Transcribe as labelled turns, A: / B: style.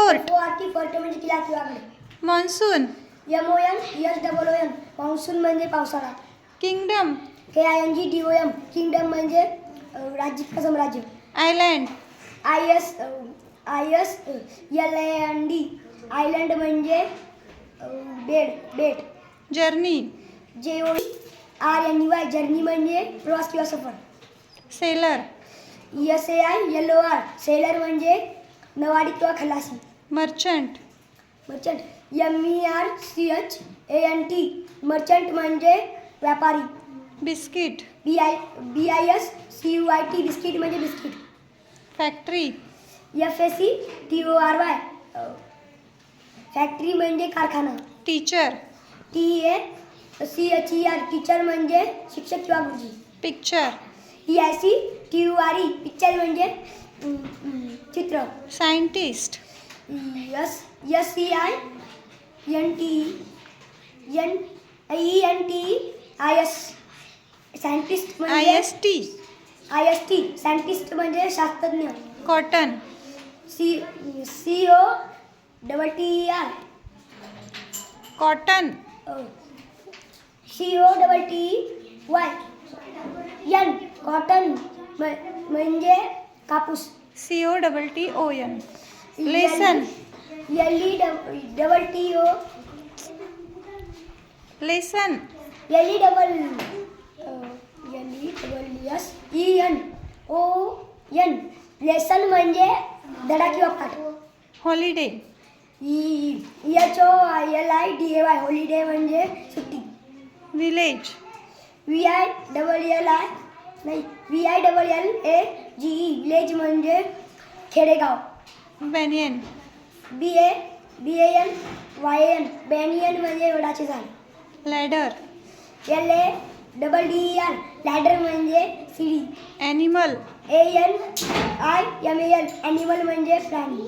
A: Fort.
B: Fort म्हणजे किल्ला किंवा गड.
A: मॉन्सून.
B: MON मान्सून म्हणजे पावसाळा.
A: किंगडम.
B: KINGDOM किंगडम म्हणजे राज्य किंवा साम्राज्य.
A: आयलँड.
B: ISLAND आयलँड म्हणजे बेट.
A: जर्नी.
B: JORNY जर्नी म्हणजे प्रवास किंवा सफर.
A: सेलर.
B: SAILOR सेलर म्हणजे नवाडी किंवा खलासी.
A: मर्चंट.
B: MERCHANT मर्चंट म्हणजे व्यापारी.
A: बिस्किट.
B: BISCUIT बिस्किट म्हणजे बिस्किट.
A: फॅक्टरी.
B: FACTORY फॅक्टरी म्हणजे कारखाना.
A: टीचर.
B: TACHER टीचर म्हणजे शिक्षक किंवा गुरुजी.
A: पिक्चर.
B: PICTURE पिक्चर म्हणजे चित्र.
A: सायंटिस्ट.
B: SCIENTIS सायंटिस्ट म्हणजे
A: IST.
B: सायंटिस्ट म्हणजे शास्त्रज्ञ.
A: Cotton.
B: COTTER
A: cotton.
B: COTTYN cotton म्हणजे कापूस.
A: COTTON. Lesson.
B: LESSON
A: lesson.
B: Lesson म्हणजे धडा किंवा पाठ.
A: हॉलिडे.
B: HOLIDAY हॉलिडे म्हणजे सुट्टी.
A: विलेज.
B: VILLAGE विलेज म्हणजे खेडेगाव.
A: बॅनियन.
B: BANYAN बॅनियन म्हणजे वडाचे झाड.
A: लॅडर.
B: LADDER लॅडर म्हणजे सीडी.
A: ॲनिमल.
B: ANIMAL ॲनिमल म्हणजे प्राणी.